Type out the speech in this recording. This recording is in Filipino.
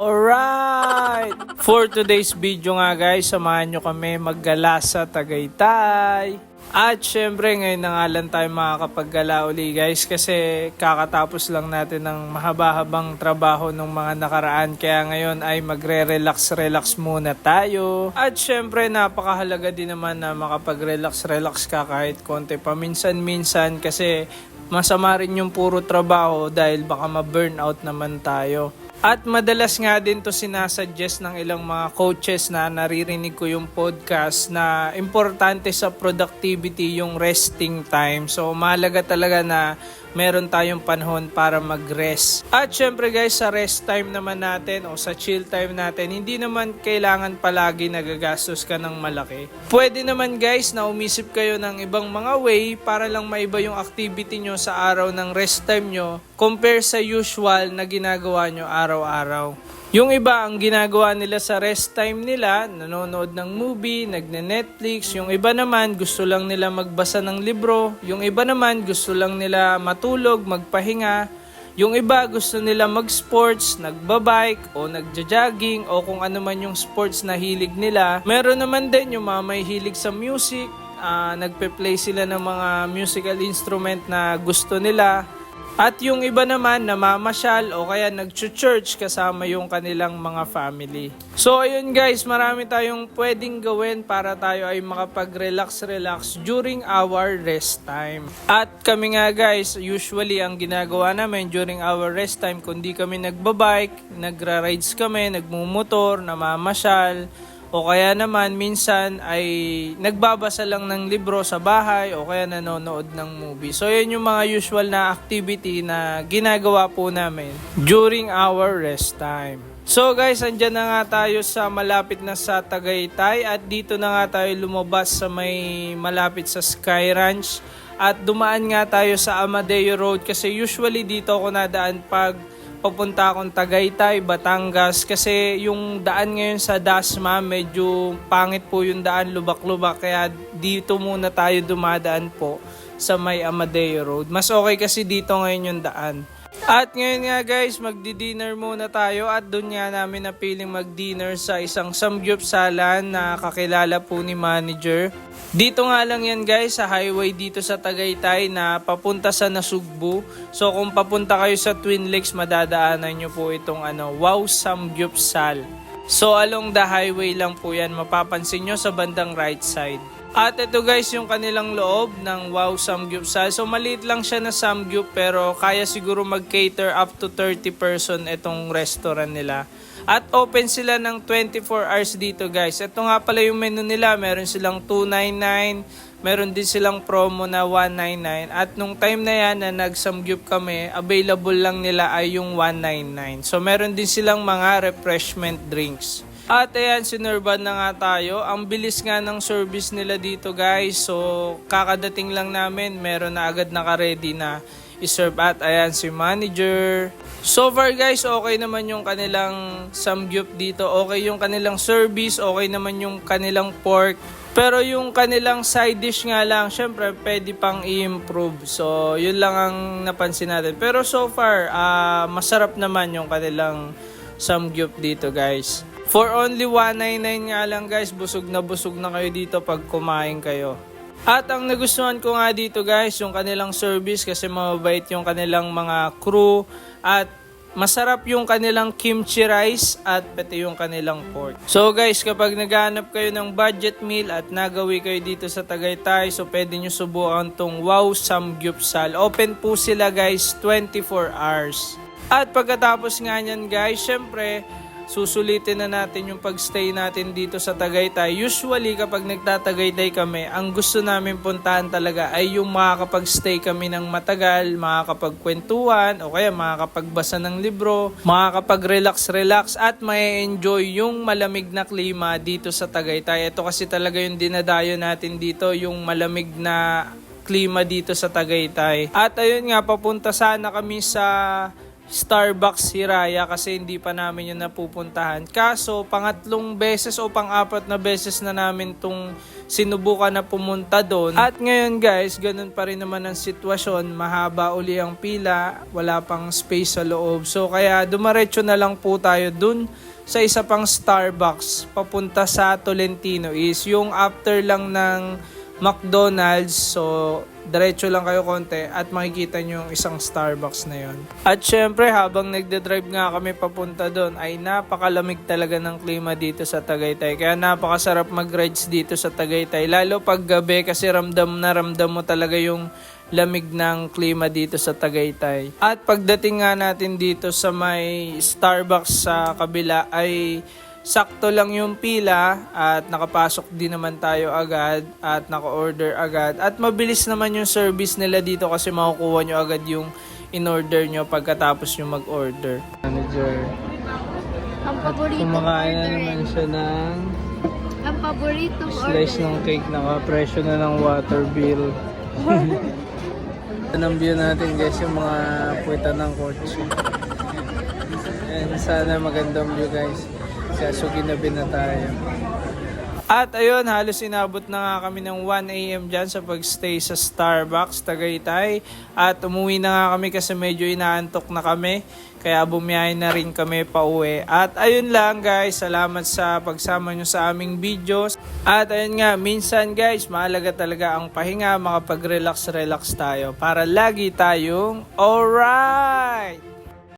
Alright! For today's video nga guys, samahan nyo kami maggala sa Tagaytay. At syempre ngayon na nga lang tayo makakapaggala uli guys kasi kakatapos lang natin ng mahaba-habang trabaho ng mga nakaraan. Kaya ngayon ay magre-relax muna tayo. At syempre napakahalaga din naman na makapag-relax ka kahit konti paminsan-minsan kasi masama rin yung puro trabaho dahil baka ma-burnout naman tayo. At madalas nga din to sinasuggest ng ilang mga coaches na naririnig ko yung podcast na importante sa productivity yung resting time. So mahalaga talaga na meron tayong panahon para mag-rest. At syempre guys, sa rest time naman natin o sa chill time natin, hindi naman kailangan palagi nagagastos ka ng malaki. Pwede naman guys na umisip kayo ng ibang mga way para lang maiba yung activity nyo sa araw ng rest time nyo compare sa usual na ginagawa nyo araw-araw. Yung iba, ang ginagawa nila sa rest time nila, nanonood ng movie, nagne-Netflix. Yung iba naman, gusto lang nila magbasa ng libro. Yung iba naman, gusto lang nila matulog, magpahinga. Yung iba, gusto nila mag-sports, nagbabike, o nagja-jogging, o kung ano man yung sports na hilig nila. Meron naman din yung mga may hilig sa music, nagpe-play sila ng mga musical instrument na gusto nila. At yung iba naman namamasyal o kaya nag-church kasama yung kanilang mga family. So ayun guys, marami tayong pwedeng gawin para tayo ay makapag-relax during our rest time. At kami nga guys, usually ang ginagawa namin during our rest time, kundi kami nagbabike, nagra-rides kami, nagmumotor, namamasyal, o kaya naman minsan ay nagbabasa lang ng libro sa bahay o kaya nanonood ng movie. So yun yung mga usual na activity na ginagawa po namin during our rest time. So guys, andyan na nga tayo sa malapit na sa Tagaytay at dito na nga tayo lumabas sa may malapit sa Sky Ranch. At dumaan nga tayo sa Amadeo Road kasi usually dito ako nadaan pag papunta akong Tagaytay, Batangas kasi yung daan ngayon sa Dasma medyo pangit po yung daan, lubak-lubak kaya dito muna tayo dumadaan po sa may Amadeo Road. Mas okay kasi dito ngayon yung daan. At ngayon nga guys, magdi-dinner muna tayo at doon nga namin napiling mag-dinner sa isang samgyupsalan na kakilala po ni manager. Dito nga lang yan guys sa highway dito sa Tagaytay na papunta sa Nasugbu. So kung papunta kayo sa Twin Lakes, madadaanan nyo po itong Wow Samgyupsal. So along the highway lang po yan, mapapansin nyo sa bandang right side. At ito guys yung kanilang loob ng Wow Samgyupsal. So maliit lang siya na samgyup pero kaya siguro mag-cater up to 30 person itong restaurant nila. At open sila ng 24 hours dito guys. Ito nga pala yung menu nila. Meron silang 299. Meron din silang promo na 199. At nung time na yan na nag-samgyup kami, available lang nila ay yung 199. So meron din silang mga refreshment drinks. At ayan, sinerban na nga tayo. Ang bilis nga ng service nila dito guys. So kakadating lang namin, meron na agad naka-ready na i-serve. At ayan si manager. So far guys, okay naman yung kanilang samgyup dito. Okay yung kanilang service, okay naman yung kanilang pork. Pero yung kanilang side dish nga lang, syempre pwede pang i-improve. So yun lang ang napansin natin. Pero so far, masarap naman yung kanilang samgyup dito guys. For only 199 nga lang guys, busog na kayo dito pag kumain kayo. At ang nagustuhan ko nga dito guys, yung kanilang service kasi mababait yung kanilang mga crew at masarap yung kanilang kimchi rice at pati yung kanilang pork. So guys, kapag naghahanap kayo ng budget meal at nagawi kayo dito sa Tagaytay, so pwede nyo subukan tong Wow Samgyupsal. Open po sila guys 24 hours. At pagkatapos nga nyan guys, syempre susulitin na natin yung pagstay natin dito sa Tagaytay. Usually kapag nagtatagaytay kami, ang gusto namin puntahan talaga ay yung makakapag-stay kami ng matagal, makakapagkwentuhan o kaya makakapagbasa ng libro, makakapag-relax at may-enjoy yung malamig na klima dito sa Tagaytay. Ito kasi talaga yung dinadayo natin dito, yung malamig na klima dito sa Tagaytay. At ayun nga, papunta sana kami sa Starbucks Hiraya kasi hindi pa namin yun napupuntahan. Kaso pangatlong beses o pang-apat na beses na namin tong sinubukan na pumunta doon. At ngayon guys, ganun pa rin naman ang sitwasyon. Mahaba uli ang pila, wala pang space sa loob. So kaya dumaretso na lang po tayo dun sa isa pang Starbucks papunta sa Tolentino, is yung after lang ng McDonald's. So diretso lang kayo konti at makikita nyo yung isang Starbucks na yon. At syempre habang nagde-drive nga kami papunta doon ay napakalamig talaga ng klima dito sa Tagaytay. Kaya napakasarap mag-rides dito sa Tagaytay. Lalo pag gabi kasi ramdam mo talaga yung lamig ng klima dito sa Tagaytay. At pagdating nga natin dito sa may Starbucks sa kabila ay sakto lang yung pila at nakapasok din naman tayo agad at naka-order agad. At mabilis naman yung service nila dito kasi makukuha nyo agad yung in-order nyo pagkatapos nyo mag-order. Manager. Ang paborito Kumakain na naman siya ng Ang paboritong slice ng cake, naka-presyo na ng water bill. Yan ang view natin guys, yung mga puwitan ng kotse. And sana magandang view guys. Kaso ginabi na tayo. At ayun, halos inabot na nga kami ng 1 AM dyan sa pagstay sa Starbucks Tagaytay. At umuwi na nga kami kasi medyo inaantok na kami. Kaya bumiyahe na rin kami pa uwi. At ayun lang guys, salamat sa pagsama nyo sa aming videos. At ayun nga, minsan guys, mahalaga talaga ang pahinga, makapag-relax tayo para lagi tayong alright!